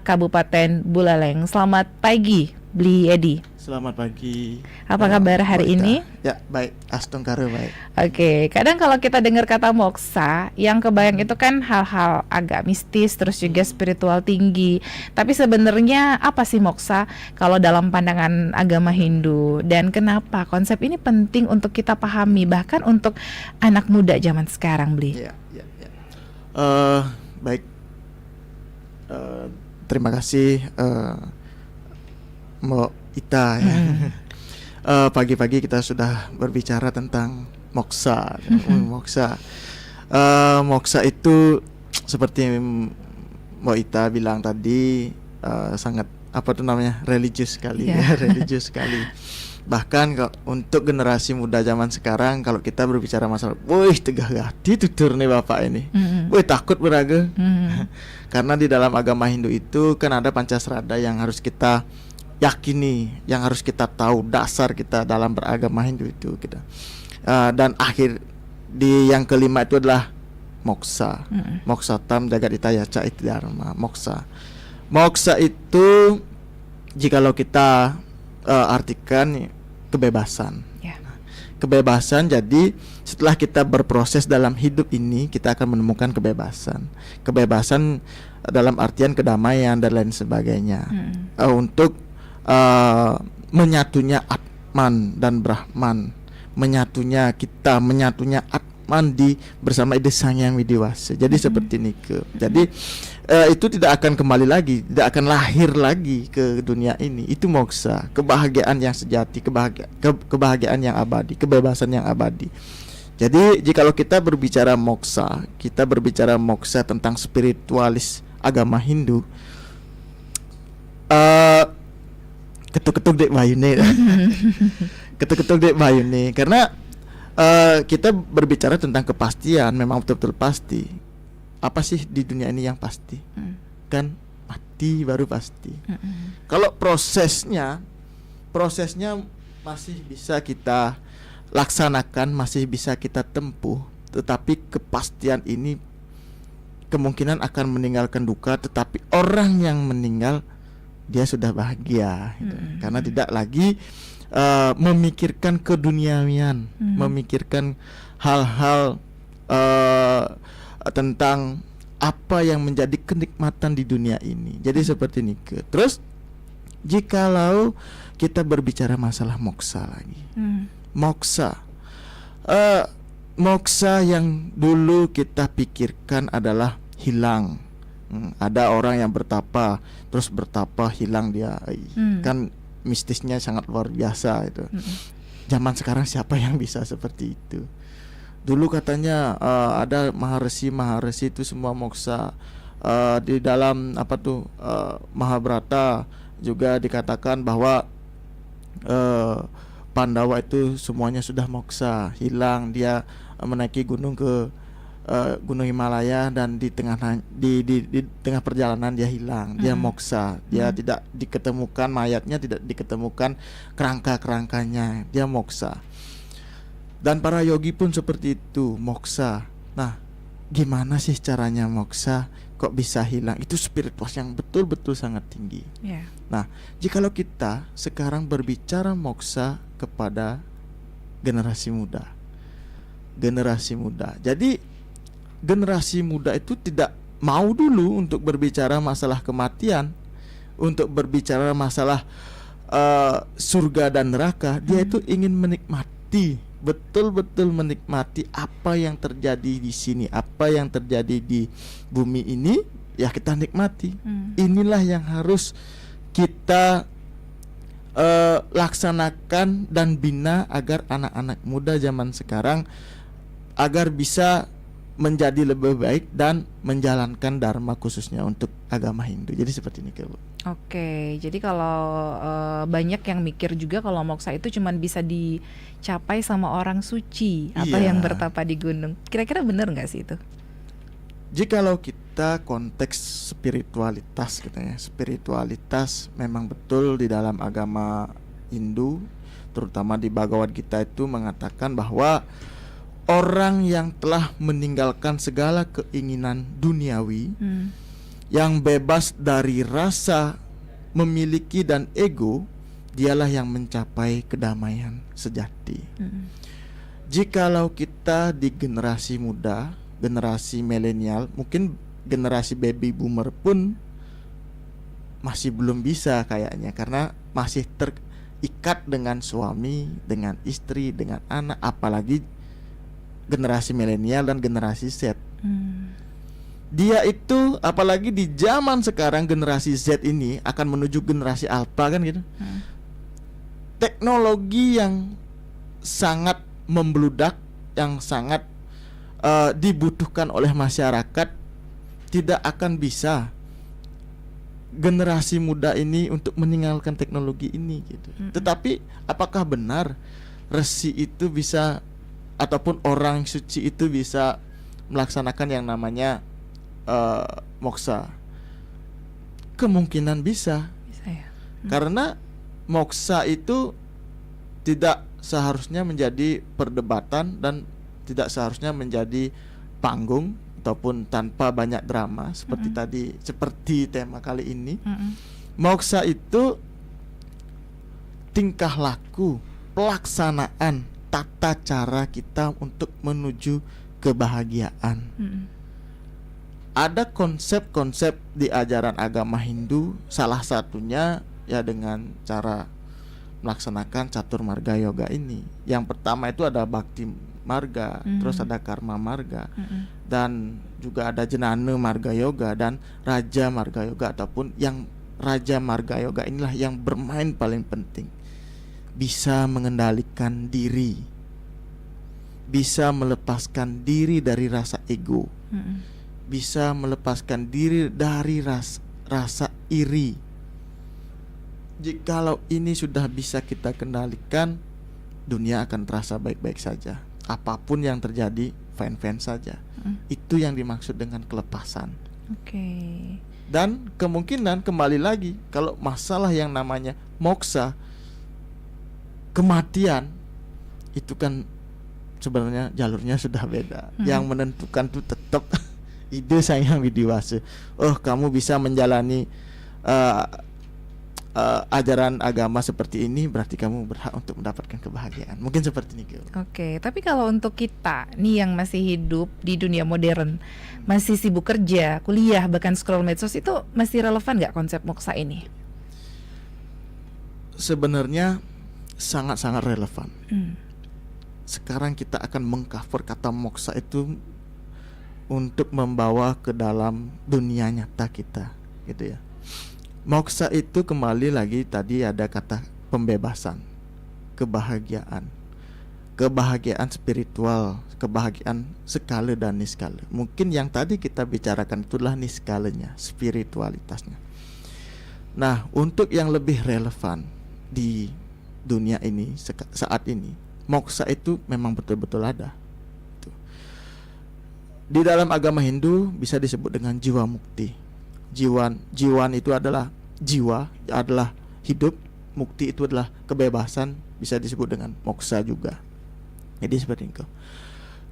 Kabupaten Buleleng. Selamat pagi, Bli Edi. Selamat pagi. Apa kabar hari Mbak Ita. ini? Ya, baik. Astong karo baik. Oke, kadang kalau kita dengar kata moksa, yang kebayang itu kan hal-hal agak mistis, terus juga spiritual tinggi. Tapi sebenarnya apa sih moksa kalau dalam pandangan agama Hindu? Dan kenapa konsep ini penting untuk kita pahami, bahkan untuk anak muda zaman sekarang, Bli? Ya. Baik. Terima kasih Mbak Ita ya. Pagi-pagi kita sudah berbicara tentang moksa. Moksa. Moksa itu seperti Mbak Ita bilang tadi sangat religius sekali ya, religius sekali. Bahkan untuk generasi muda zaman sekarang, kalau kita berbicara masalah, wih tegah hati tutur nih bapak ini, wih takut beraga. Karena di dalam agama Hindu itu kan ada Pancasrada yang harus kita yakini, yang harus kita tahu dasar kita dalam beragama Hindu itu kita. Dan akhir di yang kelima itu adalah moksa. Moksatam jagaditaya ca iti dharma. Moksa. Moksa itu jikalau kita artikan kebebasan. Kebebasan, jadi setelah kita berproses dalam hidup ini, kita akan menemukan kebebasan. Kebebasan dalam artian kedamaian dan lain sebagainya. Untuk menyatunya Atman dan Brahman, menyatunya kita, menyatunya Atman bersama ide Sang Yang Widiwasa. Jadi seperti ini jadi itu tidak akan kembali lagi, tidak akan lahir lagi ke dunia ini. Itu moksa, kebahagiaan yang sejati, kebahagiaan yang abadi, kebebasan yang abadi. Jadi jikalau kita berbicara moksa tentang spiritualis agama Hindu, ketuk-ketuk dek bayune. Ketuk-ketuk dek bayune karena kita berbicara tentang kepastian, memang betul-betul pasti. Apa sih di dunia ini yang pasti? Kan mati baru pasti. Kalau prosesnya masih bisa kita laksanakan, masih bisa kita tempuh, tetapi kepastian ini kemungkinan akan meninggalkan duka. Tetapi orang yang meninggal dia sudah bahagia gitu. Karena tidak lagi memikirkan keduniawian, memikirkan hal-hal tentang apa yang menjadi kenikmatan di dunia ini. Jadi seperti ini. Terus jikalau kita berbicara masalah moksa lagi, moksa yang dulu kita pikirkan adalah hilang. Ada orang yang bertapa, terus bertapa hilang dia. Kan mistisnya sangat luar biasa itu. Zaman sekarang siapa yang bisa seperti itu? Dulu katanya ada maharesi itu semua moksa. Di dalam Mahabharata juga dikatakan bahwa Pandawa itu semuanya sudah moksa, hilang. Dia menaiki gunung ke Gunung Himalaya dan di tengah perjalanan dia hilang, dia moksa, dia tidak diketemukan mayatnya, tidak diketemukan kerangkanya, dia moksa. Dan para yogi pun seperti itu, moksa. Nah, gimana sih caranya moksa kok bisa hilang? Itu spiritual yang betul-betul sangat tinggi. Nah, jikalau kita sekarang berbicara moksa kepada generasi muda, jadi generasi muda itu tidak mau dulu untuk berbicara masalah kematian, untuk berbicara masalah surga dan neraka. Dia itu ingin menikmati, betul-betul menikmati apa yang terjadi di sini, apa yang terjadi di bumi ini, ya kita nikmati. Inilah yang harus kita laksanakan dan bina agar anak-anak muda zaman sekarang agar bisa menjadi lebih baik dan menjalankan dharma khususnya untuk agama Hindu. Jadi seperti ini, Bu. Oke, jadi kalau banyak yang mikir juga kalau moksa itu cuma bisa dicapai sama orang suci atau yang bertapa di gunung. Kira-kira benar nggak sih itu? Jikalau kita konteks spiritualitas gitu ya, spiritualitas memang betul di dalam agama Hindu, terutama di Bhagavad Gita itu mengatakan bahwa orang yang telah meninggalkan segala keinginan duniawi yang bebas dari rasa memiliki dan ego, dialah yang mencapai kedamaian sejati. Jikalau kita di generasi muda, generasi milenial, mungkin generasi baby boomer pun masih belum bisa kayaknya, karena masih terikat dengan suami, dengan istri, dengan anak, apalagi generasi milenial dan generasi Z. Dia itu apalagi di zaman sekarang generasi Z ini akan menuju generasi Alpha kan gitu. Teknologi yang sangat membludak, yang sangat dibutuhkan oleh masyarakat, tidak akan bisa generasi muda ini untuk meninggalkan teknologi ini gitu. Tetapi apakah benar resi itu bisa, ataupun orang suci itu bisa melaksanakan yang namanya moksa? Kemungkinan bisa. Bisa ya. Karena moksa itu tidak seharusnya menjadi perdebatan dan tidak seharusnya menjadi panggung ataupun tanpa banyak drama seperti tadi, seperti tema kali ini. Moksa itu tingkah laku, pelaksanaan, tata cara kita untuk menuju kebahagiaan. Ada konsep-konsep di ajaran agama Hindu, salah satunya ya dengan cara melaksanakan catur marga yoga ini. Yang pertama itu ada bakti marga, terus ada karma marga, dan juga ada jenana marga yoga dan raja marga yoga, ataupun yang raja marga yoga inilah yang bermain paling penting. Bisa mengendalikan diri, bisa melepaskan diri dari rasa ego, bisa melepaskan diri dari rasa iri. Jikalau ini sudah bisa kita kendalikan, dunia akan terasa baik-baik saja. Apapun yang terjadi, fine-fine saja. Itu yang dimaksud dengan kelepasan. Dan kemungkinan kembali lagi, kalau masalah yang namanya moksa, kematian, itu kan sebenarnya jalurnya sudah beda. Yang menentukan itu tetap ide saya yang dewasa. Oh, kamu bisa menjalani ajaran agama seperti ini, berarti kamu berhak untuk mendapatkan kebahagiaan. Mungkin seperti ini. Tapi kalau untuk kita nih yang masih hidup di dunia modern, masih sibuk kerja, kuliah, bahkan scroll medsos, itu masih relevan nggak konsep moksa ini? Sebenarnya sangat-sangat relevan. Sekarang kita akan mengcover kata moksa itu untuk membawa ke dalam dunia nyata kita, gitu ya. Moksa itu kembali lagi tadi ada kata pembebasan, kebahagiaan, kebahagiaan spiritual, kebahagiaan skala dan niskala. Mungkin yang tadi kita bicarakan itulah niskalanya, spiritualitasnya. Nah, untuk yang lebih relevan di dunia ini saat ini, moksa itu memang betul-betul ada. Di dalam agama Hindu bisa disebut dengan jiwa mukti. Jiwan itu adalah jiwa, adalah hidup. Mukti itu adalah kebebasan, bisa disebut dengan moksa juga. Jadi seperti itu.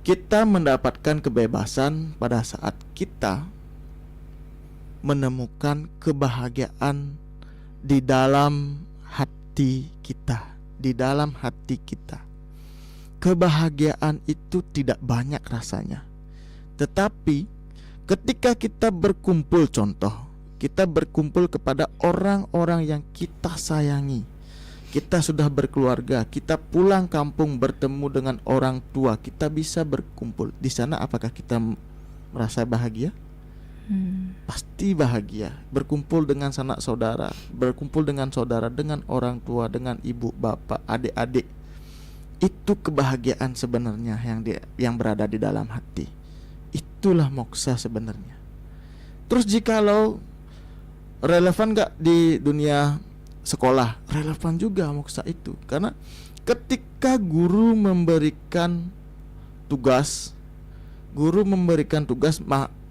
Kita mendapatkan kebebasan pada saat kita menemukan kebahagiaan di dalam hati kita, di dalam hati kita. Kebahagiaan itu tidak banyak rasanya, tetapi ketika kita berkumpul, contoh, kita berkumpul kepada orang-orang yang kita sayangi, kita sudah berkeluarga, kita pulang kampung bertemu dengan orang tua, kita bisa berkumpul di sana. Apakah kita merasa bahagia? Pasti bahagia. Berkumpul dengan sanak saudara, berkumpul dengan saudara, dengan orang tua, dengan ibu, bapak, adik-adik, itu kebahagiaan sebenarnya yang berada di dalam hati. Itulah moksa sebenarnya. Terus jikalau relevan gak di dunia sekolah? Relevan juga moksa itu. Karena ketika guru memberikan tugas,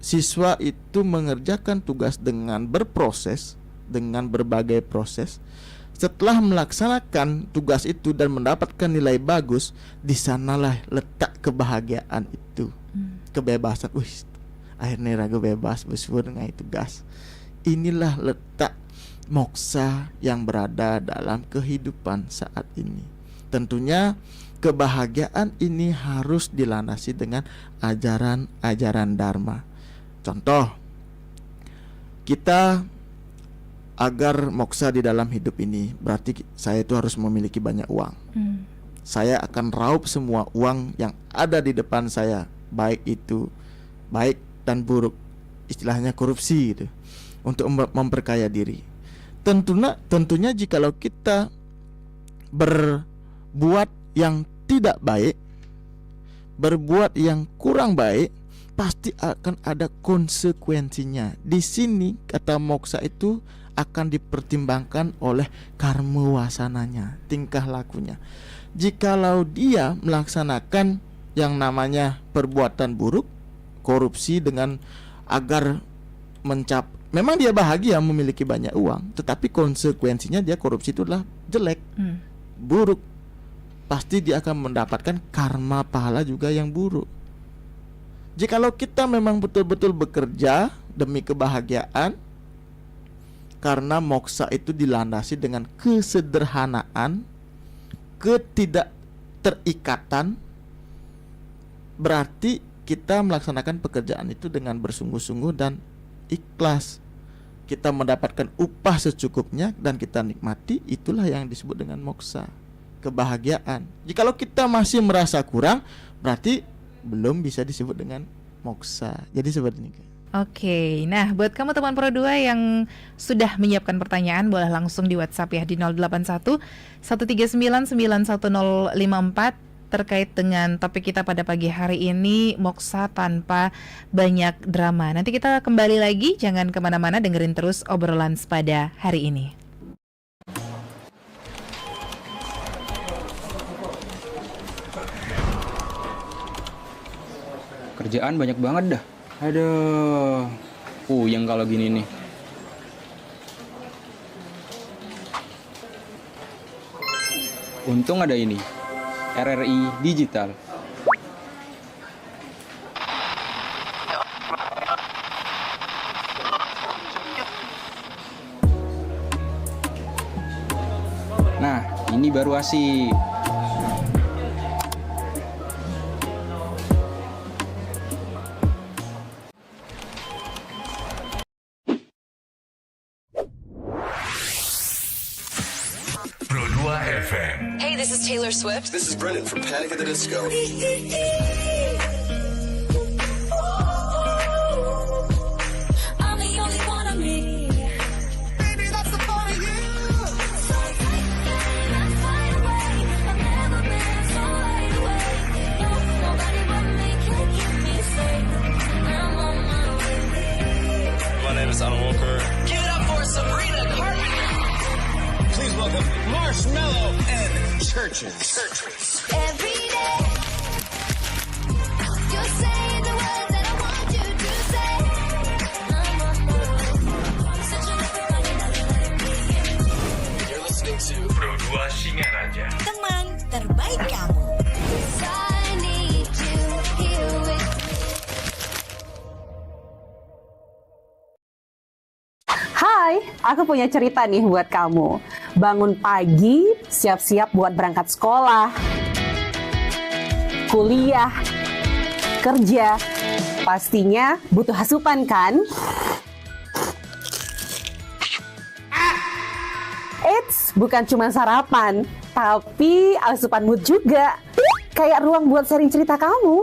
siswa itu mengerjakan tugas dengan berproses, dengan berbagai proses. Setelah melaksanakan tugas itu dan mendapatkan nilai bagus, di sanalah letak kebahagiaan itu. Kebebasan. akhirnya ragu bebas busur ngai tugas. Inilah letak moksa yang berada dalam kehidupan saat ini. Tentunya kebahagiaan ini harus dilandasi dengan ajaran-ajaran Dharma. Contoh, kita agar moksa di dalam hidup ini berarti saya itu harus memiliki banyak uang. Saya akan raup semua uang yang ada di depan saya, baik itu baik dan buruk, istilahnya korupsi gitu, untuk memperkaya diri. Tentunya jikalau kita berbuat yang tidak baik, berbuat yang kurang baik, pasti akan ada konsekuensinya. Di sini kata moksa itu akan dipertimbangkan oleh karma wasananya, tingkah lakunya. Jikalau dia melaksanakan yang namanya perbuatan buruk, korupsi dengan agar memang dia bahagia memiliki banyak uang, tetapi konsekuensinya dia korupsi itu adalah jelek, buruk. Pasti dia akan mendapatkan karma pahala juga yang buruk. Jikalau kita memang betul-betul bekerja demi kebahagiaan, karena moksa itu dilandasi dengan kesederhanaan, ketidakterikatan, berarti kita melaksanakan pekerjaan itu dengan bersungguh-sungguh dan ikhlas. Kita mendapatkan upah secukupnya dan kita nikmati, itulah yang disebut dengan moksa, kebahagiaan. Jikalau kita masih merasa kurang, berarti belum bisa disebut dengan moksa. Jadi seperti ini. Oke, nah buat kamu teman Pro 2 yang sudah menyiapkan pertanyaan, boleh langsung di WhatsApp ya di 081 139 91054 terkait dengan topik kita pada pagi hari ini, moksa tanpa banyak drama. Nanti kita kembali lagi, jangan kemana-mana, dengerin terus obrolan pada hari ini. Kerjaan banyak banget dah. Aduh, puyeng kalau gini nih. Untung ada ini, RRI Digital. Nah, ini baru asik. Pro 2 FM. Hey, this is Taylor Swift. This is Brendan from Panic at the Disco. I'm the only one of me. Baby, that's the part of you. So take let's fly away. I've never been so wide awake. No, nobody but me can keep me safe. I'm on my way. My name is Alan Walker. Give it up for Sabrina Carpenter. Please welcome Marshmello and Churches. Every day, you're saying the words that I want you to say. I'm on my way. Such a lover, I never let me in. You're listening to Pro 2 Singaraja. Teman terbaik kamu. 'Cause I need you here with me. Hai, aku punya cerita nih buat kamu. Bangun pagi, siap-siap buat berangkat sekolah, kuliah, kerja. Pastinya butuh asupan kan? Eits, bukan cuma sarapan, tapi asupan mood juga. Kayak ruang buat sharing cerita kamu.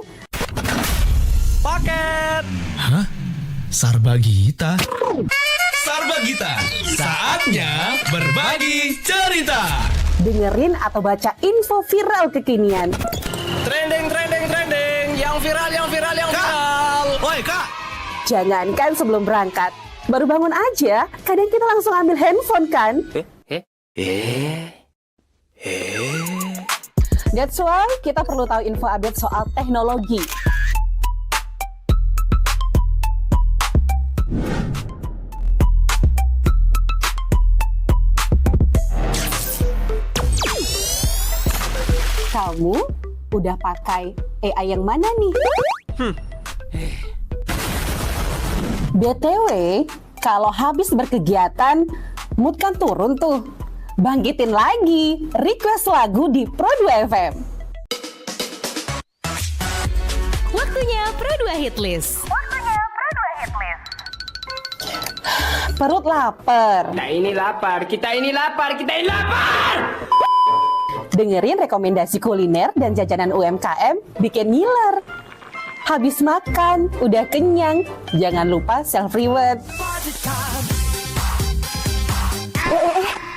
Sarbagita? Sarbagita, saatnya berbagi cerita. Dengerin atau baca info viral kekinian. Trending, yang viral. Woi kak, Jangankan sebelum berangkat, baru bangun aja, kadang kita langsung ambil handphone kan? That's why kita perlu tahu info update soal teknologi. Kamu udah pakai AI yang mana nih? BTW, kalau habis berkegiatan, mood kan turun tuh. Bangkitin lagi, request lagu di Pro 2 FM. Waktunya Pro 2 Hit List. Perut lapar. Kita ini lapar, kita ini lapar, kita ini lapar. Dengerin rekomendasi kuliner dan jajanan UMKM bikin ngiler. Habis makan, udah kenyang, jangan lupa self-reward.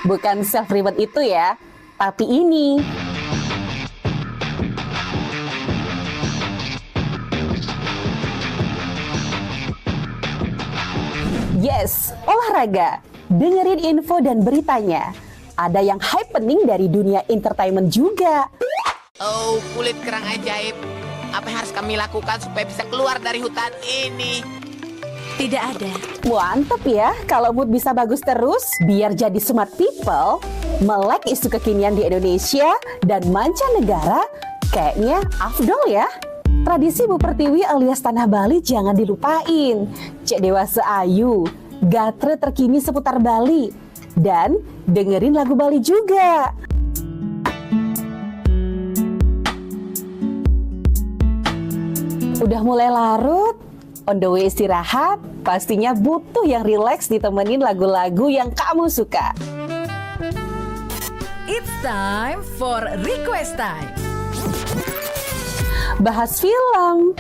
Bukan self-reward itu ya, tapi ini. Yes, olahraga. Dengerin info dan beritanya. Ada yang happening dari dunia entertainment juga. Oh, kulit kerang ajaib. Apa yang harus kami lakukan supaya bisa keluar dari hutan ini? Tidak ada. Mantep ya, kalau mood bisa bagus terus, biar jadi smart people, melek isu kekinian di Indonesia dan mancanegara, kayaknya afdol ya. Tradisi Bu Pertiwi alias Tanah Bali jangan dilupain. Cek Dewasa Ayu, gatre terkini seputar Bali, dan dengerin lagu Bali juga. Udah mulai larut, on the way istirahat, pastinya butuh yang rileks ditemenin lagu-lagu yang kamu suka. It's time for request time. Bahas film,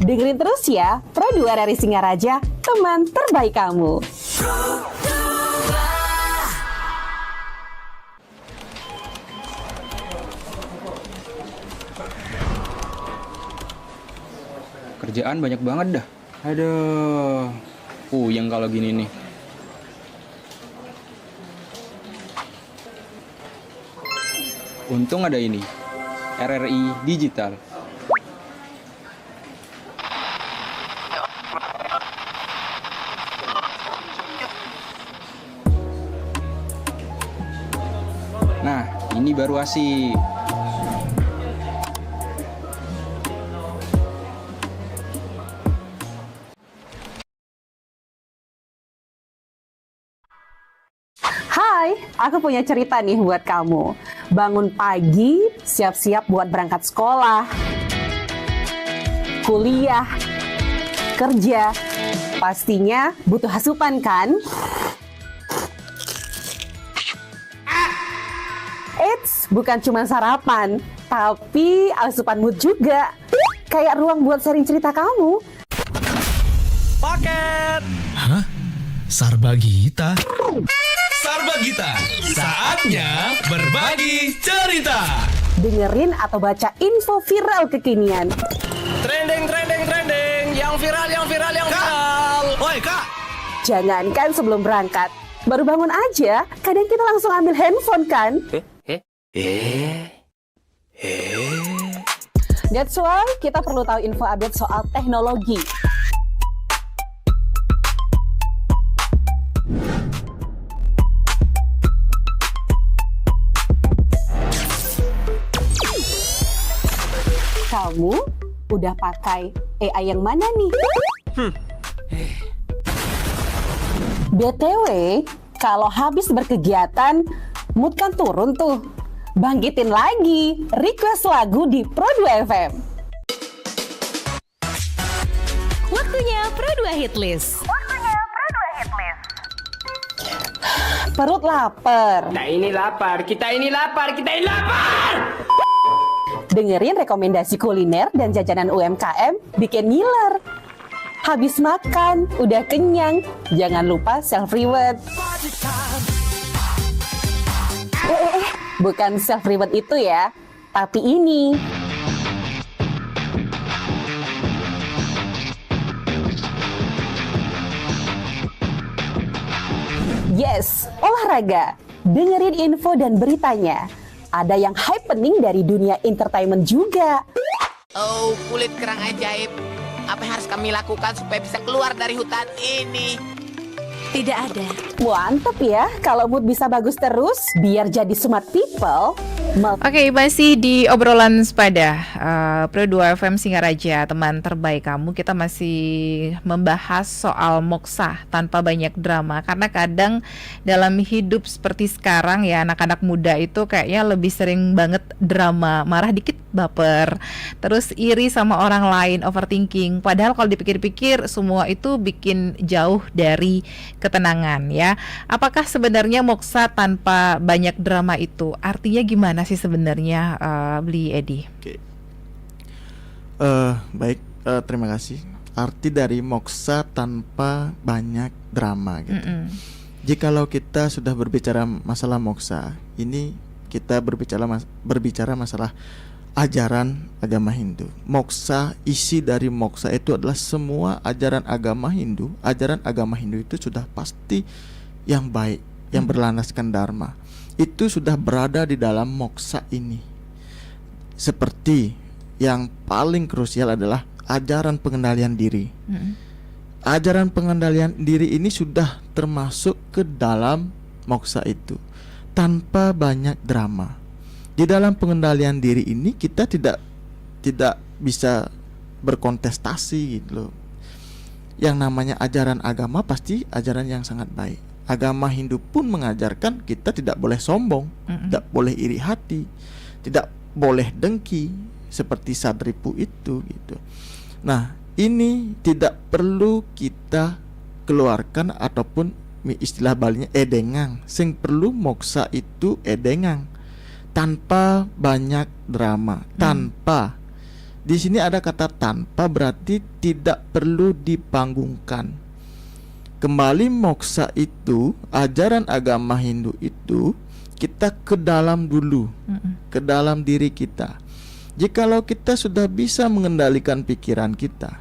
dengerin terus ya, Pro 2 dari Singaraja, teman terbaik kamu. Kerjaan banyak banget dah. Aduh. Puyeng kalau gini nih. Untung ada ini. RRI Digital. Nah, ini baru asik. Hai, aku punya cerita nih buat kamu. Bangun pagi, siap-siap buat berangkat sekolah, kuliah, kerja. Pastinya butuh asupan kan? Eits, bukan cuma sarapan, tapi asupan mood juga. Kayak ruang buat sharing cerita kamu. Paket. Hah? Sarbagita? Sarbagita, saatnya berbagi cerita. Dengerin atau baca info viral kekinian. Trending, trending, trending. Yang viral, yang viral, yang viral. Woi, Kak. Jangankan sebelum berangkat, baru bangun aja, kadang kita langsung ambil handphone kan? That's why kita perlu tahu info update soal teknologi. Kamu udah pakai AI yang mana nih? BTW, kalau habis berkegiatan, mood kan turun tuh. Bangkitin lagi, request lagu di Pro 2 FM. Waktunya Pro 2 Hit List. Perut lapar. Kita ini lapar, kita ini lapar, kita ini lapar. Dengerin rekomendasi kuliner dan jajanan UMKM bikin ngiler. Habis makan, udah kenyang, jangan lupa self-reward. Bukan self-reward itu ya, tapi ini. Yes, olahraga. Dengerin info dan beritanya. Ada yang happening dari dunia entertainment juga. Oh, kulit kerang ajaib. Apa yang harus kami lakukan supaya bisa keluar dari hutan ini? Tidak ada. Mantep ya, kalau mood bisa bagus terus, biar jadi smart people. Oke, masih di obrolan sepada Pro 2 FM Singaraja, teman terbaik kamu. Kita masih membahas soal moksa tanpa banyak drama. Karena kadang dalam hidup seperti sekarang ya, anak-anak muda itu kayaknya lebih sering banget drama, marah dikit baper, terus iri sama orang lain, overthinking. Padahal kalau dipikir-pikir semua itu bikin jauh dari ketenangan ya. Apakah sebenarnya moksa tanpa banyak drama itu artinya gimana sih sebenarnya, Bli Edi? Oke. Baik, terima kasih. Arti dari moksa tanpa banyak drama gitu. Jikalau kita sudah berbicara masalah moksa, ini kita berbicara masalah ajaran agama Hindu. Moksa, isi dari moksa itu adalah semua ajaran agama Hindu. Ajaran agama Hindu itu sudah pasti yang baik, yang berlandaskan dharma. Itu sudah berada di dalam moksa ini. Seperti yang paling krusial adalah ajaran pengendalian diri. Ajaran pengendalian diri ini sudah termasuk ke dalam moksa itu tanpa banyak drama. Di dalam pengendalian diri ini kita tidak bisa berkontestasi gitu loh. Yang namanya ajaran agama pasti ajaran yang sangat baik. Agama Hindu pun mengajarkan kita tidak boleh sombong, tidak boleh iri hati, tidak boleh dengki seperti Sadripu itu gitu. Nah, ini tidak perlu kita keluarkan ataupun istilah Balinya edengang. Sing perlu moksa itu edengang tanpa banyak drama. Tanpa, di sini ada kata tanpa, berarti tidak perlu dipanggungkan. Kembali moksa itu, ajaran agama Hindu itu kita ke dalam dulu, ke dalam diri kita. Jikalau kita sudah bisa mengendalikan pikiran kita,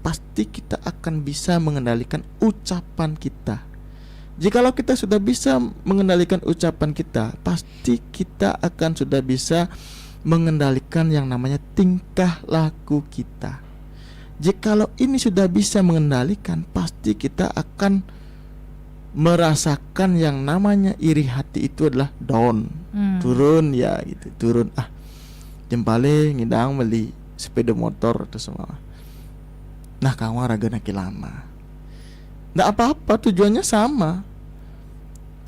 pasti kita akan bisa mengendalikan ucapan kita. Jikalau kita sudah bisa mengendalikan ucapan kita, pasti kita akan sudah bisa mengendalikan yang namanya tingkah laku kita. Jikalau ini sudah bisa mengendalikan, pasti kita akan merasakan yang namanya iri hati itu adalah down, turun ya gitu, turun. Jempale ngidang beli sepeda motor atau semua. Nah, kamu raga naki lama. Nggak apa-apa, tujuannya sama.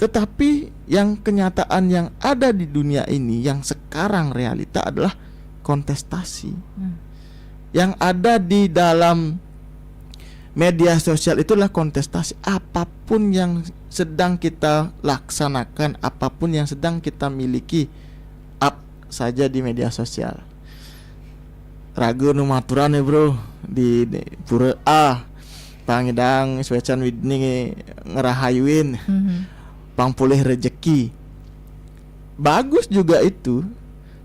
Tetapi yang kenyataan yang ada di dunia ini, yang sekarang realita adalah kontestasi. Yang ada di dalam media sosial itulah kontestasi. Apapun yang sedang kita laksanakan, apapun yang sedang kita miliki, up saja di media sosial. Ragu numaturan ya bro di pura pangidang sewecan widni ngerahayuin pangpulih rejeki. Bagus juga itu,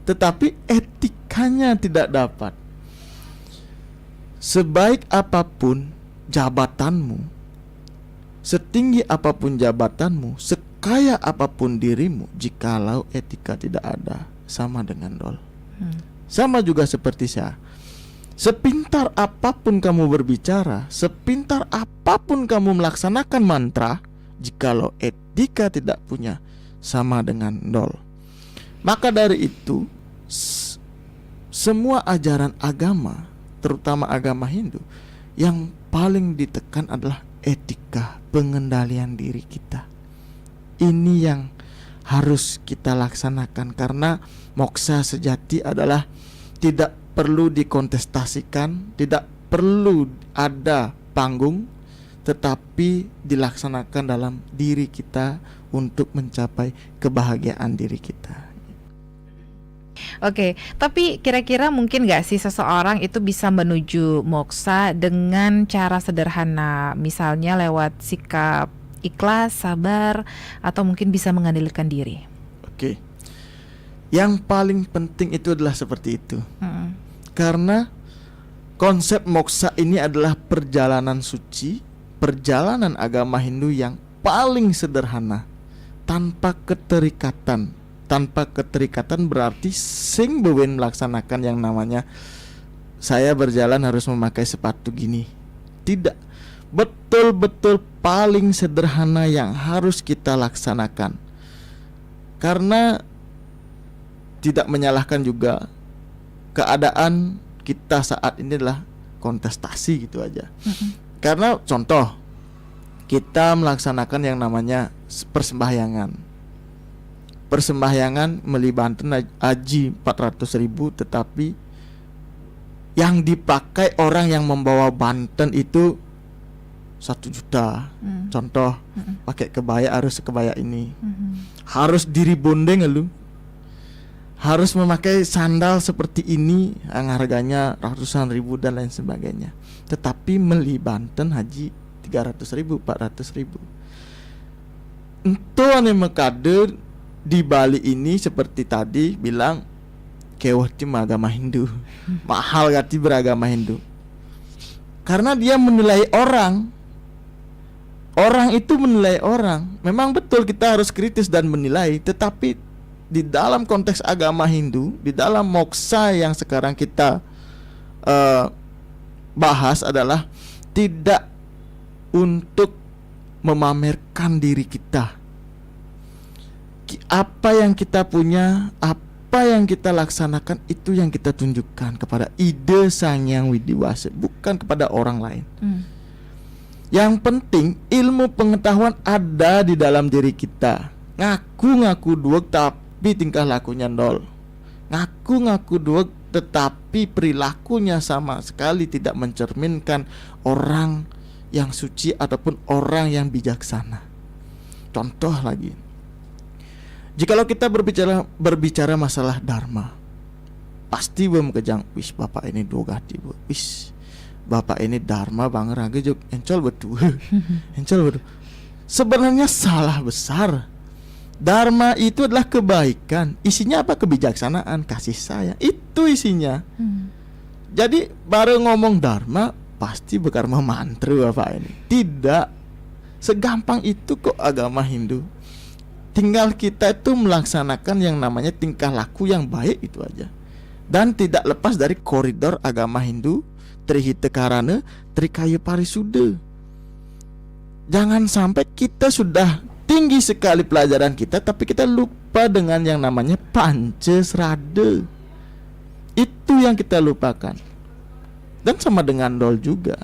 tetapi etikanya tidak dapat. Sebaik apapun jabatanmu, setinggi apapun jabatanmu, sekaya apapun dirimu, jikalau etika tidak ada, sama dengan nol. Sama juga seperti saya. Sepintar apapun kamu berbicara, sepintar apapun kamu melaksanakan mantra, jikalau etika tidak punya, sama dengan nol. Maka dari itu, semua ajaran agama, terutama agama Hindu, yang paling ditekan adalah etika, pengendalian diri kita. Ini yang harus kita laksanakan, karena moksa sejati adalah tidak perlu dikontestasikan, tidak perlu ada panggung, tetapi dilaksanakan dalam diri kita untuk mencapai kebahagiaan diri kita. Oke, tapi kira-kira mungkin gak sih seseorang itu bisa menuju moksa dengan cara sederhana, misalnya lewat sikap ikhlas, sabar, atau mungkin bisa mengendalikan diri? Oke, yang paling penting itu adalah seperti itu. Karena konsep moksa ini adalah perjalanan suci, perjalanan agama Hindu yang paling sederhana, tanpa keterikatan. Tanpa keterikatan berarti sing bewen melaksanakan yang namanya saya berjalan harus memakai sepatu gini. Tidak. betul-betul paling sederhana yang harus kita laksanakan. Karena tidak menyalahkan juga, keadaan kita saat ini adalah kontestasi gitu aja. Karena contoh, kita melaksanakan yang namanya persembahyangan. Persembahyangan melibatkan haji 400.000, tetapi yang dipakai orang yang membawa Banten itu 1 juta. Contoh, pakai kebaya harus sekebaya ini. Harus diri bondeng lu. Harus memakai sandal seperti ini yang harganya ratusan ribu dan lain sebagainya. Tetapi meli Banten haji 300.000, 400.000. Ento ane mekade di Bali ini seperti tadi bilang kewati agama Hindu. Mahal gati beragama Hindu. Karena dia menilai orang. Orang itu menilai orang. Memang betul kita harus kritis dan menilai, tetapi di dalam konteks agama Hindu, di dalam moksa yang sekarang kita bahas adalah tidak untuk memamerkan diri kita. Apa yang kita punya, apa yang kita laksanakan, itu yang kita tunjukkan kepada ide Sang Hyang Widiwasa, bukan kepada orang lain. Yang penting ilmu pengetahuan ada di dalam diri kita. Ngaku-ngaku duek tapi tingkah lakunya nol. Ngaku-ngaku duek tetapi perilakunya sama sekali tidak mencerminkan orang yang suci ataupun orang yang bijaksana. Contoh lagi, jikalau kita berbicara masalah dharma, pasti bem kejang, wis bapak ini dogati, wis bapak ini dharma banget raga jok encol betul. Encol betul. Sebenarnya salah besar. Dharma itu adalah kebaikan. Isinya apa? Kebijaksanaan, kasih sayang. Itu isinya. Jadi baru ngomong dharma pasti bekarma mantra bapak ini. Tidak segampang itu kok agama Hindu. Tinggal kita itu melaksanakan yang namanya tingkah laku yang baik itu aja. Dan tidak lepas dari koridor agama Hindu, trihita karana, trikaya parisuda. Jangan sampai kita sudah tinggi sekali pelajaran kita, tapi kita lupa dengan yang namanya Pancasrada. Itu yang kita lupakan. Dan sama dengan dol juga.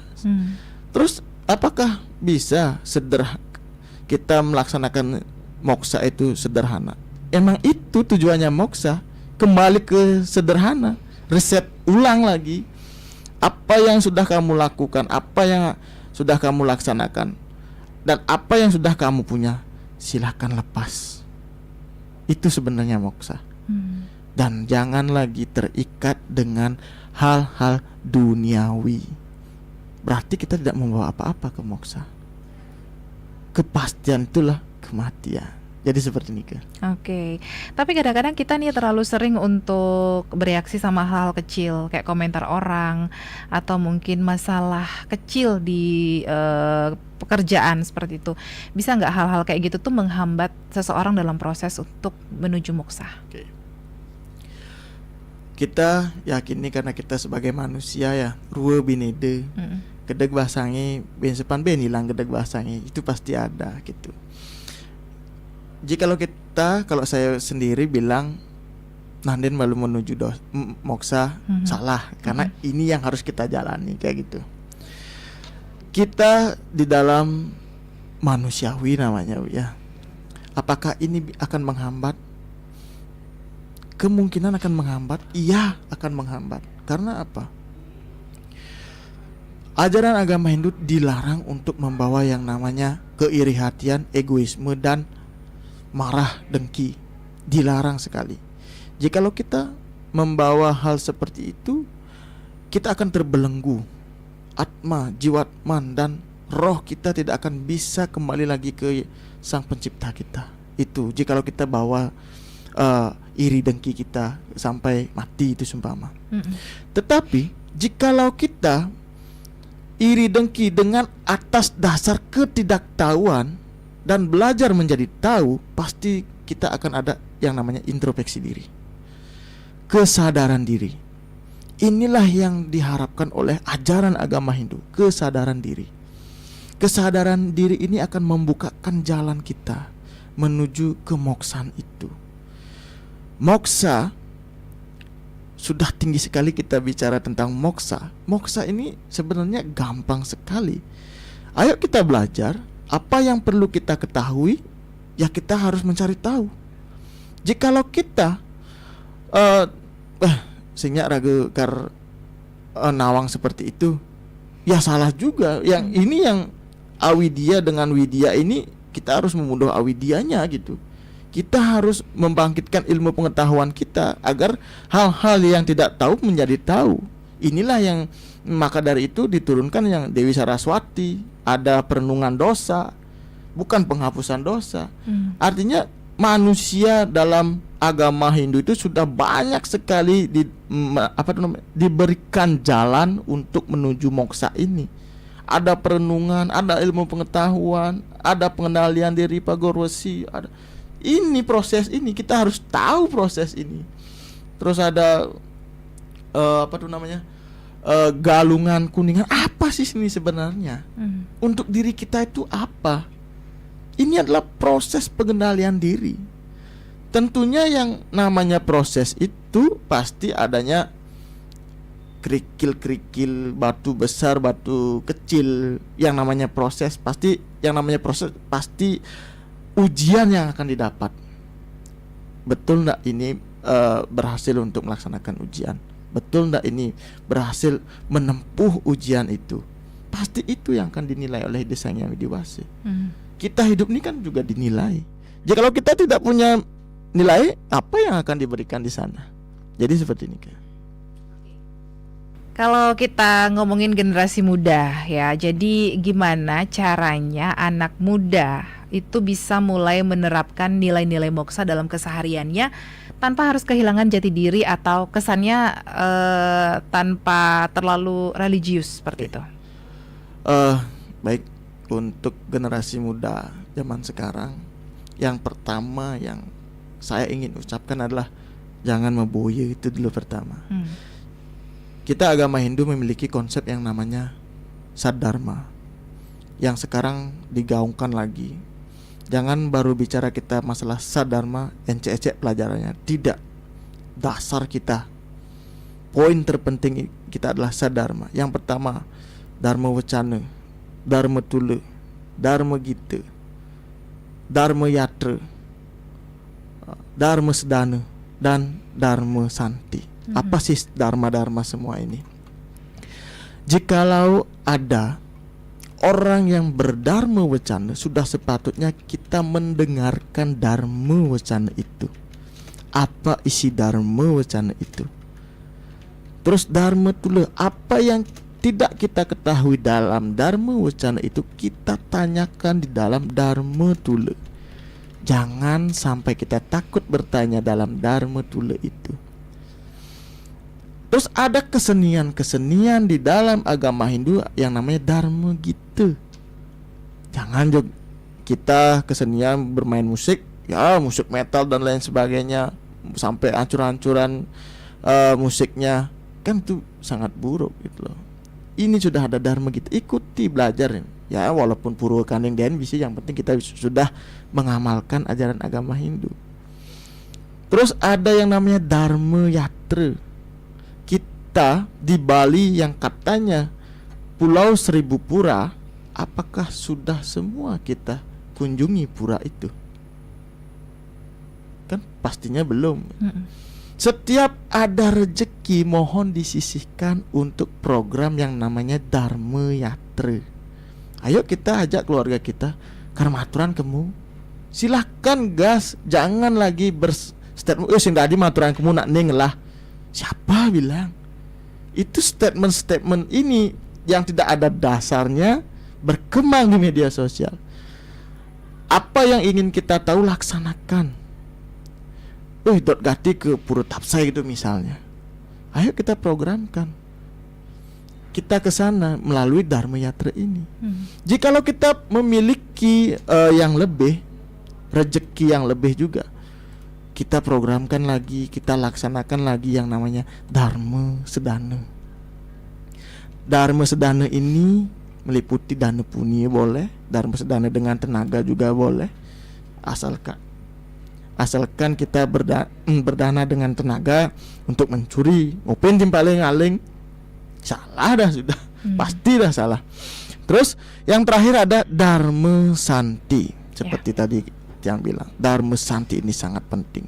Terus apakah bisa kita melaksanakan moksa itu sederhana? Emang itu tujuannya moksa. Kembali ke sederhana. Reset ulang lagi. Apa yang sudah kamu lakukan, apa yang sudah kamu laksanakan, dan apa yang sudah kamu punya, silakan lepas. Itu sebenarnya moksa. Dan jangan lagi terikat dengan hal-hal duniawi. Berarti kita tidak membawa apa-apa ke moksa. Kepastian itulah kematian. Jadi seperti ini kan. Oke. Tapi kadang-kadang kita nih terlalu sering untuk bereaksi sama hal kecil, kayak komentar orang atau mungkin masalah kecil di pekerjaan seperti itu. Bisa nggak hal-hal kayak gitu tuh menghambat seseorang dalam proses untuk menuju moksa? Oke. Kita yakini karena kita sebagai manusia ya, rua binede. Gedeg basangi, bensepan ben hilang gedeg basangi, itu pasti ada gitu. Kalau saya sendiri bilang Nanden baru menuju moksa, salah, karena ini yang harus kita jalani kayak gitu. Kita di dalam manusiawi namanya ya. Apakah ini akan menghambat? Kemungkinan akan menghambat. Iya, akan menghambat. Karena apa? Ajaran agama Hindu dilarang untuk membawa yang namanya keiri hatian, egoisme, dan marah, dengki. Dilarang sekali. Jikalau kita membawa hal seperti itu, kita akan terbelenggu. Atma, jiwatman, dan roh kita tidak akan bisa kembali lagi ke Sang Pencipta kita. Itu jikalau kita bawa iri dengki kita sampai mati itu seumpama. Tetapi jikalau kita iri dengki dengan atas dasar ketidaktahuan dan belajar menjadi tahu, pasti kita akan ada yang namanya introspeksi diri, kesadaran diri. Inilah yang diharapkan oleh ajaran agama Hindu, kesadaran diri. Kesadaran diri ini akan membukakan jalan kita menuju kemoksaan itu. Moksa, sudah tinggi sekali kita bicara tentang moksa. Moksa ini sebenarnya gampang sekali. Ayo kita belajar. Apa yang perlu kita ketahui, ya kita harus mencari tahu. Jikalau kita sehingga ragu kar nawang seperti itu, ya salah juga. Yang ini yang awidya dengan widya ini, kita harus memudah awidyanya gitu. Kita harus membangkitkan ilmu pengetahuan kita agar hal-hal yang tidak tahu menjadi tahu. Inilah yang, maka dari itu diturunkan yang Dewi Saraswati, ada perenungan dosa, bukan penghapusan dosa. Artinya manusia dalam agama Hindu itu sudah banyak sekali diberikan jalan untuk menuju moksa ini. Ada perenungan, ada ilmu pengetahuan, ada pengendalian diri Pagorwesi, ada. Ini proses ini kita harus tahu proses ini. Terus ada galungan kuningan. Apa sih ini sebenarnya? Untuk diri kita itu apa? Ini adalah proses pengendalian diri. Tentunya yang namanya proses itu pasti adanya kerikil-kerikil, batu besar, batu kecil. Yang namanya proses pasti ujian yang akan didapat. Betul enggak ini berhasil untuk melaksanakan ujian? Betul enggak ini berhasil menempuh ujian itu? Pasti itu yang akan dinilai oleh Sang Hyang Widiwasi. Kita hidup ini kan juga dinilai. Jikalau kita tidak punya nilai, apa yang akan diberikan di sana? Jadi seperti ini kan. Kalau kita ngomongin generasi muda ya, jadi gimana caranya anak muda itu bisa mulai menerapkan nilai-nilai moksa dalam kesehariannya tanpa harus kehilangan jati diri atau kesannya tanpa terlalu religius seperti itu? Baik, untuk generasi muda zaman sekarang, yang pertama yang saya ingin ucapkan adalah jangan memboya, itu dulu pertama. Kita agama Hindu memiliki konsep yang namanya Sadharma, yang sekarang digaungkan lagi. Jangan baru bicara kita masalah Sadharma, ecek-ecek pelajarannya. Tidak. Dasar kita, poin terpenting kita adalah Sadharma. Yang pertama, Dharma Wacana, Dharma Tula, Dharma Gita, Dharma Yatra, Dharma Sedana, dan Dharma Santi. Apa sih dharma-dharma semua ini? Jikalau ada orang yang berdharma wacana, sudah sepatutnya kita mendengarkan dharma wacana itu. Apa isi dharma wacana itu? Terus dharma tula, apa yang tidak kita ketahui dalam dharma wacana itu, kita tanyakan di dalam dharma tula. Jangan sampai kita takut bertanya dalam dharma tula itu. Terus ada kesenian-kesenian di dalam agama Hindu yang namanya Dharma Gita. Jangan juga kita kesenian bermain musik, ya musik metal dan lain sebagainya, sampai ancur-ancuran musiknya, kan itu sangat buruk gitu loh. Ini sudah ada Dharma Gita, ikuti, belajar ya, walaupun Purwa Kandeng Den bisa, yang penting kita sudah mengamalkan ajaran agama Hindu. Terus ada yang namanya Dharma Yatra. Kita di Bali yang katanya Pulau Seribu Pura, apakah sudah semua kita kunjungi pura itu? Kan pastinya belum. Setiap ada rezeki mohon disisihkan untuk program yang namanya Dharma Yatra. Ayo kita ajak keluarga kita karmaturan kemu. Silahkan gas, jangan lagi berstatement sing tadi maturan kemu nak ning lah. Siapa bilang? Itu statement-statement ini yang tidak ada dasarnya berkembang di media sosial. Apa yang ingin kita tahu laksanakan. Dot gati ke Pura Tapsai gitu misalnya. Ayo kita programkan. Kita ke sana melalui Dharma Yatra ini. Jikalau kita memiliki yang lebih, rezeki yang lebih juga, kita programkan lagi, kita laksanakan lagi yang namanya Dharma Sedana. Dharma Sedana ini meliputi dana punya boleh, dharma sedana dengan tenaga juga boleh, asalkan kita berdana dengan tenaga untuk mencuri, ngopen timpaling aling, salah dah sudah, pasti dah salah. Terus yang terakhir ada dharma santi, seperti tadi yang bilang, dharma santi ini sangat penting.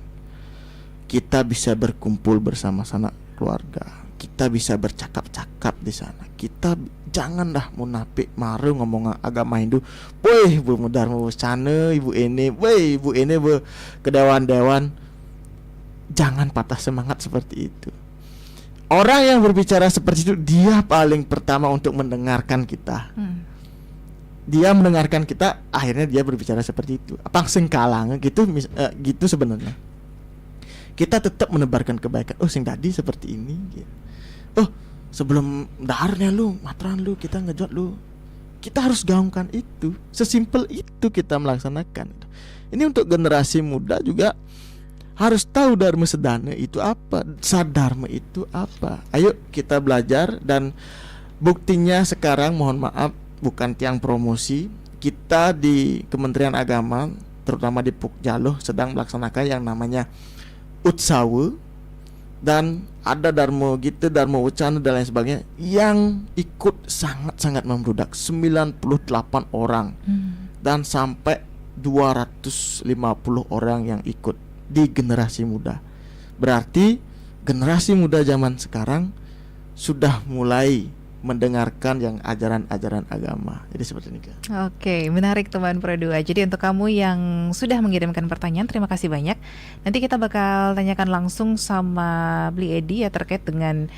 Kita bisa berkumpul bersama-sama keluarga, kita bisa bercakap-cakap di sana. Kita jangan dah munafik maru ngomong agama Hindu. Woi, bu dharma sana, ibu ini bu kedewan-dewan. Jangan patah semangat seperti itu. Orang yang berbicara seperti itu, dia paling pertama untuk mendengarkan kita. Dia mendengarkan kita, akhirnya dia berbicara seperti itu. Apa sengkalang gitu, gitu sebenarnya. Kita tetap menebarkan kebaikan. Oh, sing tadi seperti ini. Oh, sebelum daharnya lu, matran lu, kita ngejot lu. Kita harus gaungkan itu. Sesimpel itu kita melaksanakan. Ini untuk generasi muda juga harus tahu dharma sedana itu apa, sadharma itu apa. Ayo kita belajar, dan buktinya sekarang, mohon maaf, bukan tiang promosi, kita di Kementerian Agama, terutama di Pukjaloh, sedang melaksanakan yang namanya Utsawa, dan ada dharma gitu, dharma ucana dan lain sebagainya, yang ikut sangat-sangat membludak, 98 orang dan sampai 250 orang yang ikut di generasi muda. Berarti generasi muda zaman sekarang sudah mulai mendengarkan yang ajaran-ajaran agama. Jadi seperti ini, Kak. Oke, menarik teman Pro 2. Jadi untuk kamu yang sudah mengirimkan pertanyaan, terima kasih banyak. Nanti kita bakal tanyakan langsung sama Bli Edi ya terkait dengan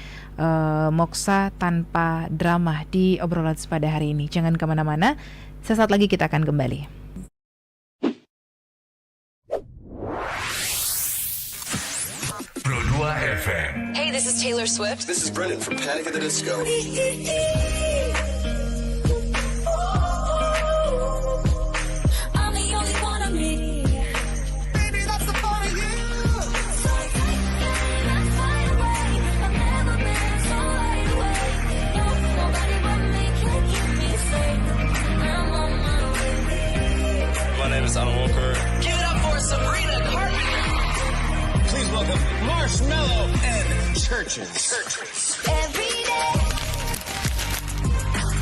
moksa tanpa drama di obrolan pada hari ini. Jangan kemana-mana, sesaat lagi kita akan kembali. Pro 2 FM. Hey, this is Taylor Swift. This is Brendan from Panic at the Disco. I'm the only one of me. Baby, that's the part of you. So tight, let's fly away. I've never been so wide awake. No, nobody but me can keep me safe. I'm on my way. My name is Alan Walker. Give it up for Sabrina Carpenter. Please welcome Marshmello and Churches. Every day,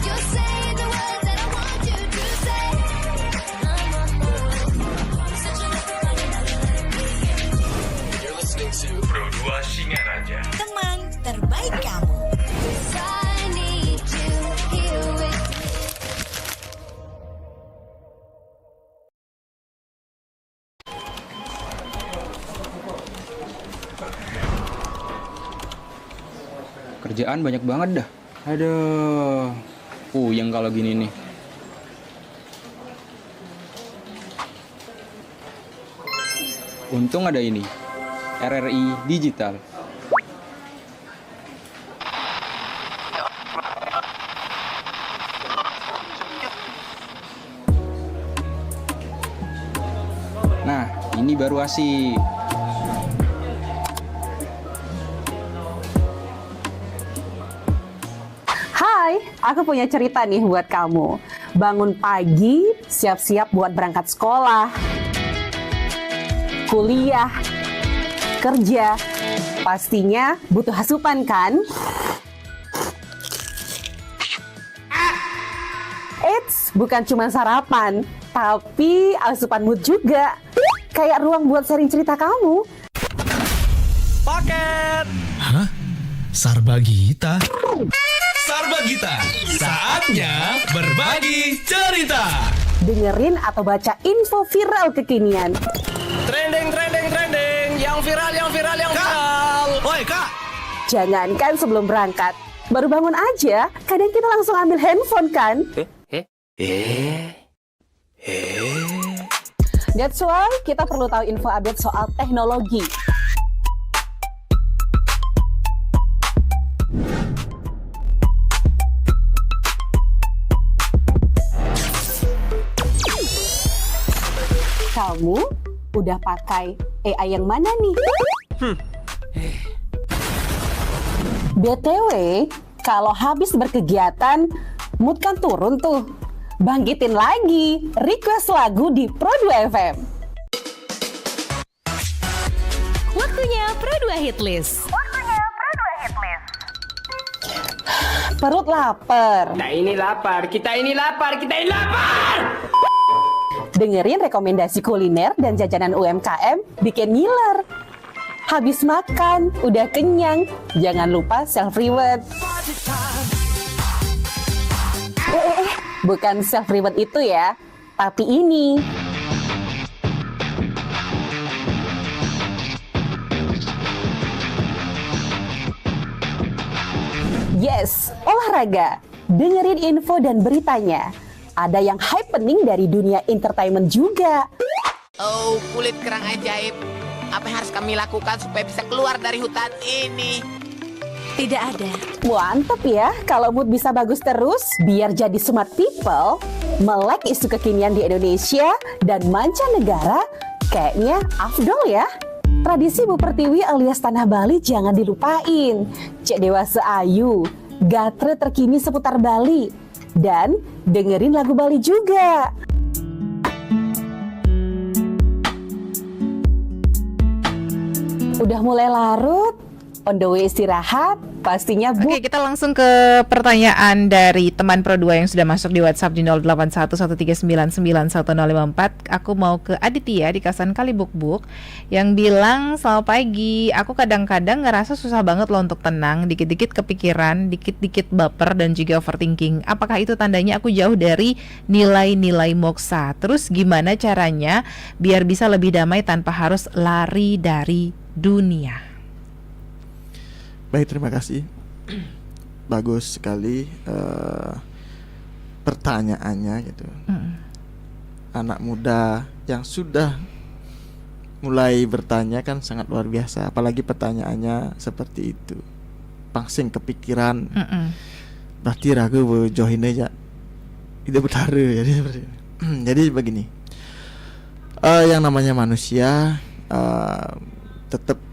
you say the words that I want you to say. I'm on my way. Searching for another. You're listening to Pro 2 Singaraja. Teman terbaik kamu. 'Cause I need you here with me. Kerjaan banyak banget dah. Aduh. Puyeng kalau gini nih. Untung ada ini. RRI Digital. Nah, ini baru asik. Hai, aku punya cerita nih buat kamu. Bangun pagi, siap-siap buat berangkat sekolah, kuliah, kerja. Pastinya butuh asupan kan? Eits, bukan cuma sarapan, tapi asupan mood juga. Kayak ruang buat sharing cerita kamu. Paket. Hah? Sarbagita? Sarbagita, saatnya berbagi cerita. Dengerin atau baca info viral kekinian. Trending. Yang viral. Woi, Kak. Jangankan sebelum berangkat, baru bangun aja, kadang kita langsung ambil handphone kan? That's why kita perlu tahu info update soal teknologi. Kamu udah pakai AI yang mana nih? BTW, kalau habis berkegiatan, Mood kan turun tuh. Bangkitin lagi, request lagu di Pro2 FM. Waktunya Pro2 Hitlist. Perut lapar. Kita ini lapar, kita ini lapar, kita ini lapar. Dengerin rekomendasi kuliner dan jajanan UMKM bikin ngiler. Habis makan, udah kenyang, jangan lupa self-reward. Bukan self-reward itu ya, tapi ini. Yes, olahraga. Dengerin info dan beritanya. Ada yang happening dari dunia entertainment juga. Oh, kulit kerang ajaib. Apa yang harus kami lakukan supaya bisa keluar dari hutan ini? Tidak ada. Mantep ya, kalau mood bisa bagus terus, biar jadi smart people, melek isu kekinian di Indonesia dan mancanegara, kayaknya afdol ya. Tradisi Bu Pertiwi alias Tanah Bali jangan dilupain. Cek Dewasa Ayu, gatre terkini seputar Bali, dan dengerin lagu Bali juga. Udah mulai larut, on the way istirahat, pastinya Bu. Oke, kita langsung ke pertanyaan dari teman Pro2 yang sudah masuk di WhatsApp di 0811399154. Aku mau ke Aditya di Kasan Kalibukbuk yang bilang, "Selamat pagi, aku kadang-kadang ngerasa susah banget loh untuk tenang, dikit-dikit kepikiran, dikit-dikit baper dan juga overthinking. Apakah itu tandanya aku jauh dari nilai-nilai moksa? Terus gimana caranya biar bisa lebih damai tanpa harus lari dari dunia?" Baik, terima kasih. Bagus sekali pertanyaannya gitu. Anak muda yang sudah mulai bertanya kan sangat luar biasa. Apalagi pertanyaannya seperti itu. Pangsing kepikiran. Berarti ragu join aja. Itu benar jadi seperti ini. Jadi begini. Yang namanya manusia tetap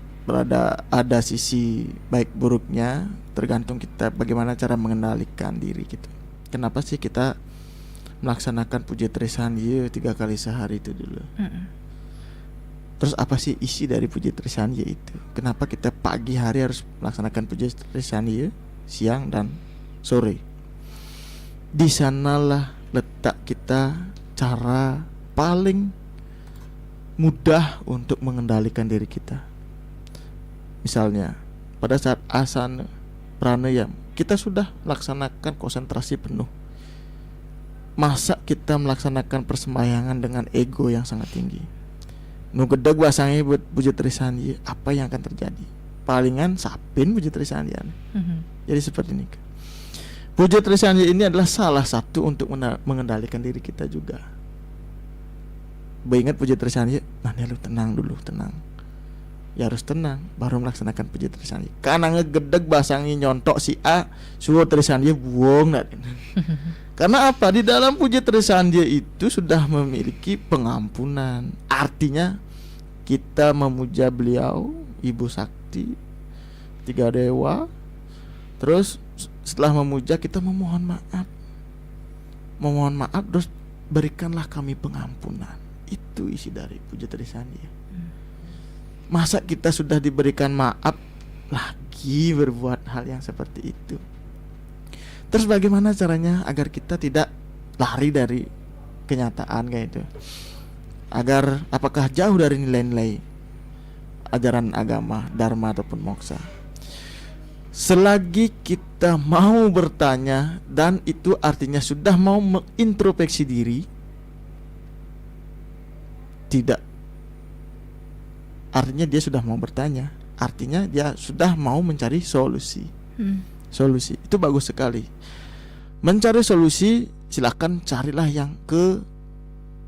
ada sisi baik buruknya, tergantung kita bagaimana cara mengendalikan diri gitu. Kenapa sih kita melaksanakan puja Trisandya 3 kali sehari itu dulu? Terus apa sih isi dari puja Trisandya itu? Kenapa kita pagi hari harus melaksanakan puja Trisandya, siang dan sore? Di sanalah letak kita cara paling mudah untuk mengendalikan diri kita. Misalnya pada saat asana pranayama kita sudah melaksanakan konsentrasi penuh. Masa kita melaksanakan persembahyangan dengan ego yang sangat tinggi? Nugedeg basangi buat puja Trisandya, apa yang akan terjadi? Palingan sapin puja Trisandya. Jadi seperti ini. Puja Trisandya ini adalah salah satu untuk mengendalikan diri kita juga. Ingat puja Trisandya, nah lu tenang dulu, tenang. Ya harus tenang baru melaksanakan puja Trisandya. Karena ngegedeg basangi nyontok si A, suruh Trisandya buang. Karena apa? Di dalam puja Trisandya itu sudah memiliki pengampunan. Artinya kita memuja beliau, Ibu Sakti, 3 dewa. Terus setelah memuja kita memohon maaf. Memohon maaf terus berikanlah kami pengampunan. Itu isi dari puja Trisandya. Masa kita sudah diberikan maaf lagi berbuat hal yang seperti itu? Terus bagaimana caranya agar kita tidak lari dari kenyataan kayak itu? Agar apakah jauh dari nilai-nilai ajaran agama, dharma ataupun moksa? Selagi kita mau bertanya dan itu artinya sudah mau mengintrospeksi diri, tidak. Artinya dia sudah mau bertanya, artinya dia sudah mau mencari solusi. Solusi itu bagus sekali. Mencari solusi, silakan carilah yang ke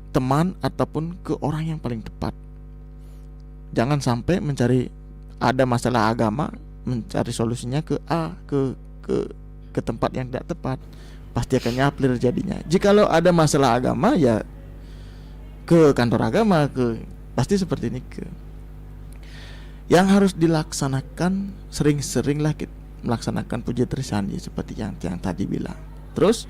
teman ataupun ke orang yang paling tepat. Jangan sampai mencari ada masalah agama, mencari solusinya ke A, ke tempat yang tidak tepat. Pasti akan nyaplir jadinya. Jikalau ada masalah agama ya ke kantor agama, pasti seperti ini Yang harus dilaksanakan sering-seringlah kita melaksanakan puja Trisandya seperti yang tadi bilang. Terus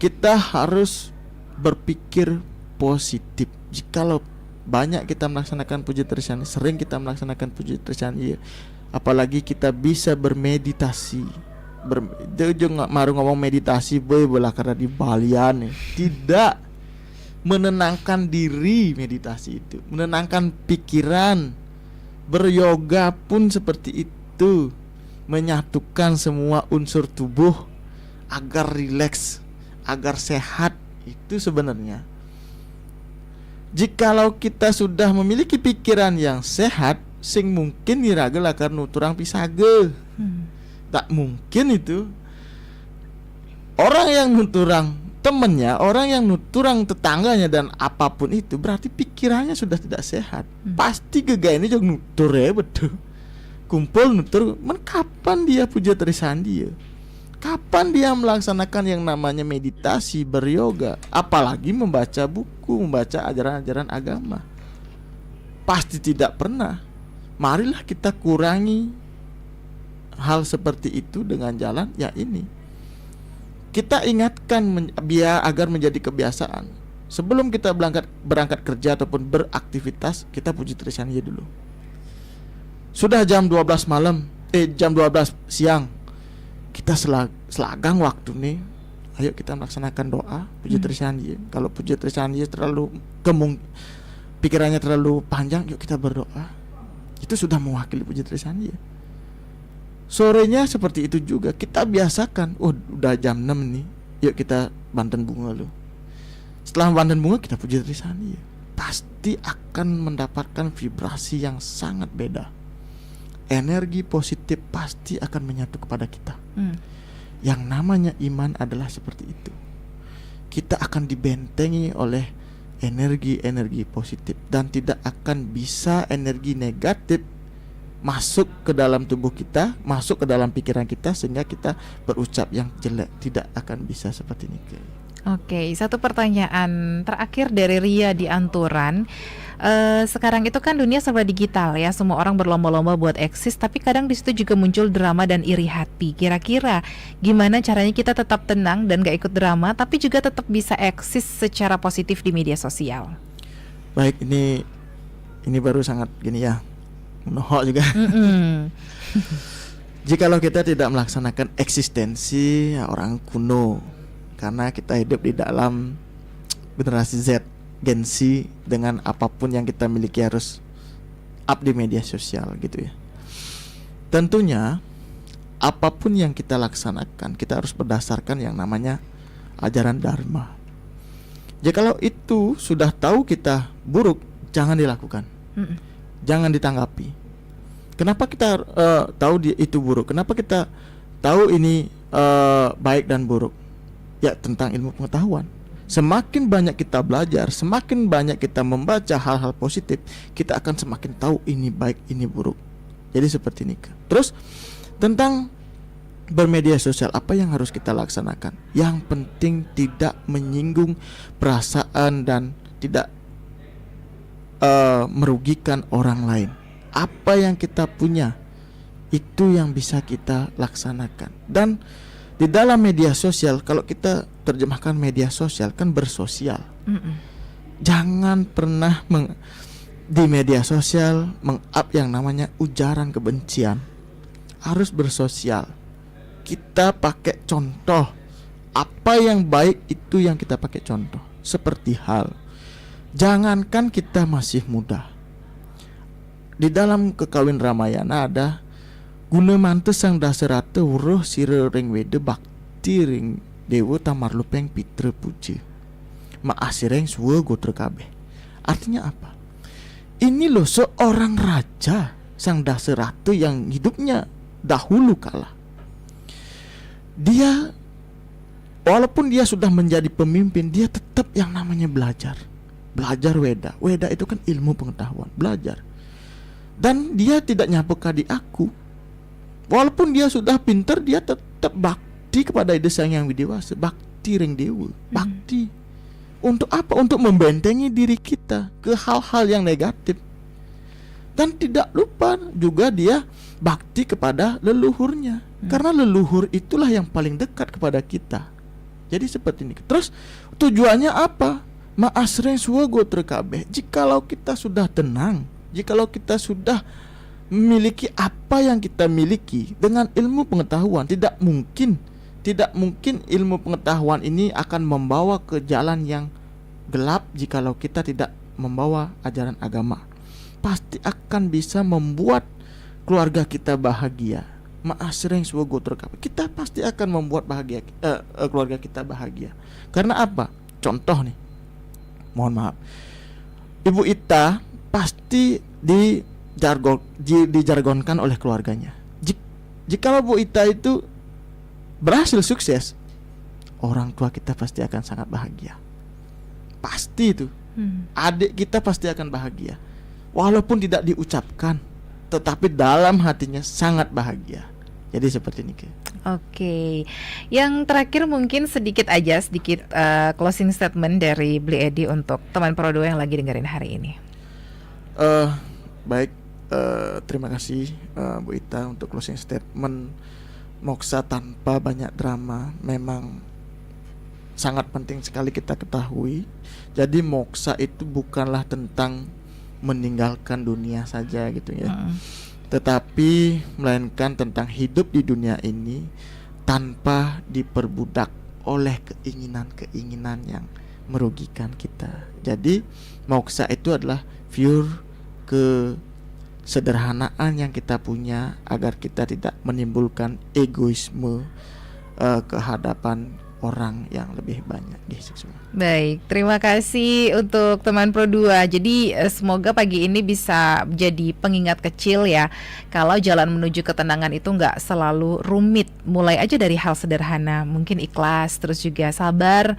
kita harus berpikir positif. Jikalau banyak kita melaksanakan puji tersian, sering kita melaksanakan puji tersian, apalagi kita bisa bermeditasi. Dia juga maru ngomong meditasi belah karena di balian tidak menenangkan diri. Meditasi itu menenangkan pikiran. Beryoga pun seperti itu, menyatukan semua unsur tubuh agar rileks, agar sehat. Itu sebenarnya, jikalau kita sudah memiliki pikiran yang sehat, sing mungkin diragel akan nuturang pisage. Tak mungkin itu. Orang yang nuturang temennya, orang yang nuturang tetangganya dan apapun itu, berarti pikirannya sudah tidak sehat. Pasti gegaya ini juga nutur ya, betul. Kumpul nutur, kapan dia puja terisan dia? Kapan dia melaksanakan yang namanya meditasi, beryoga, apalagi membaca buku, membaca ajaran-ajaran agama? Pasti tidak pernah. Marilah kita kurangi hal seperti itu dengan jalan ya ini. Kita ingatkan biar agar menjadi kebiasaan. Sebelum kita berangkat kerja ataupun beraktivitas, kita puji terisan dia dulu. Sudah jam 12 malam, jam 12 siang, kita selagang waktu nih, ayo kita melaksanakan doa puji terisan dia. Kalau puji terisan dia terlalu pikirannya terlalu panjang, yuk kita berdoa. Itu sudah mewakili puji terisan dia. Sorenya seperti itu juga, kita biasakan. Oh, udah jam 6 nih, yuk kita banten bunga lu. Setelah banten bunga, kita puji terisan dia. Pasti akan mendapatkan vibrasi yang sangat beda. Energi positif pasti akan menyatu kepada kita. Yang namanya iman adalah seperti itu. Kita akan dibentengi oleh energi-energi positif, dan tidak akan bisa energi negatif masuk ke dalam tubuh kita, masuk ke dalam pikiran kita, sehingga kita berucap yang jelek. Tidak akan bisa seperti ini. Oke, satu pertanyaan terakhir dari Ria di Anturan. Sekarang itu kan dunia serba digital ya, semua orang berlomba-lomba buat eksis, tapi kadang di situ juga muncul drama dan iri hati. Kira-kira gimana caranya kita tetap tenang dan gak ikut drama, tapi juga tetap bisa eksis secara positif di media sosial? Baik, ini baru sangat gini ya, menohok juga. Jikalau kita tidak melaksanakan eksistensi orang kuno, karena kita hidup di dalam generasi Z, Gen Z, dengan apapun yang kita miliki harus up di media sosial gitu ya. Tentunya apapun yang kita laksanakan, kita harus berdasarkan yang namanya ajaran Dharma. Jikalau itu sudah tahu kita buruk, jangan dilakukan. Jangan ditanggapi. Kenapa kita tahu itu buruk? Kenapa kita tahu ini baik dan buruk? Ya, tentang ilmu pengetahuan. Semakin banyak kita belajar, semakin banyak kita membaca hal-hal positif, kita akan semakin tahu ini baik, ini buruk. Jadi seperti ini. Terus tentang bermedia sosial, apa yang harus kita laksanakan? Yang penting tidak menyinggung perasaan dan tidak merugikan orang lain. Apa yang kita punya, itu yang bisa kita laksanakan. Dan di dalam media sosial, kalau kita terjemahkan media sosial kan bersosial. Jangan pernah di media sosial meng-up yang namanya ujaran kebencian. Harus bersosial. Kita pakai contoh. Apa yang baik itu yang kita pakai contoh. Seperti hal, jangankan kita masih muda, di dalam kekawin Ramayana ada guna mantes sang dasarate uruh sire ring wede bakti ring dewa tamarlupeng pitra puja maasireng suwe gotra kabeh. Artinya apa? Ini loh seorang raja sang dasarate yang hidupnya dahulu kala. Dia walaupun dia sudah menjadi pemimpin, dia tetap yang namanya belajar Weda. Weda itu kan ilmu pengetahuan, belajar. Dan dia tidak nyapeka di aku. Walaupun dia sudah pintar, dia tetap bakti kepada Ida Sang Yang Widewasa, bakti ring dewa, bakti. Untuk apa? Untuk membentengi diri kita ke hal-hal yang negatif. Dan tidak lupa juga dia bakti kepada leluhurnya. Karena leluhur itulah yang paling dekat kepada kita. Jadi seperti ini. Terus tujuannya apa? Ma'asreng suwago terkabeh. Jikalau kita sudah tenang, jikalau kita sudah memiliki apa yang kita miliki dengan ilmu pengetahuan, tidak mungkin ilmu pengetahuan ini akan membawa ke jalan yang gelap jikalau kita tidak membawa ajaran agama. Pasti akan bisa membuat keluarga kita bahagia. Ma'asreng suwago terkabeh. Kita pasti akan membuat bahagia keluarga kita bahagia. Karena apa? Contoh nih. Mohon maaf. Ibu Ita pasti dijargonkan oleh keluarganya. Jika Bu Ita itu berhasil sukses, orang tua kita pasti akan sangat bahagia. Pasti itu. Adik kita pasti akan bahagia. Walaupun tidak diucapkan, tetapi dalam hatinya sangat bahagia. Jadi seperti ini. Oke, yang terakhir mungkin sedikit closing statement dari Bli Edi untuk teman Pro 2 yang lagi dengerin hari ini. Baik, terima kasih Bu Ita untuk closing statement. Moksa tanpa banyak drama memang sangat penting sekali kita ketahui. Jadi moksa itu bukanlah tentang meninggalkan dunia saja gitu ya. Tetapi melainkan tentang hidup di dunia ini tanpa diperbudak oleh keinginan-keinginan yang merugikan kita. Jadi moksa itu adalah pure kesederhanaan yang kita punya agar kita tidak menimbulkan egoisme kehadapan orang yang lebih banyak. Baik, terima kasih untuk teman Pro 2. Jadi semoga pagi ini bisa jadi pengingat kecil ya, kalau jalan menuju ketenangan itu nggak selalu rumit. Mulai aja dari hal sederhana, mungkin ikhlas, terus juga sabar,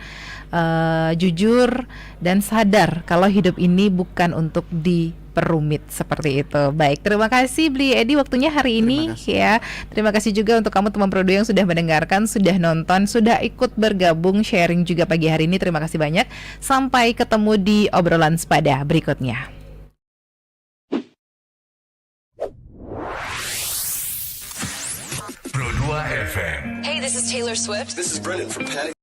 jujur, dan sadar kalau hidup ini bukan untuk diperumit seperti itu. Baik, terima kasih Bli Edi waktunya hari ini ya. Terima kasih juga untuk kamu teman Pro 2 yang sudah mendengarkan, sudah nonton, sudah ikut bergabung sharing juga pagi hari ini. Terima kasih banyak. Sampai ketemu di obrolan sepada berikutnya. Pro 2 FM. Hey, this is Taylor Swift. This is Brendan from Panic!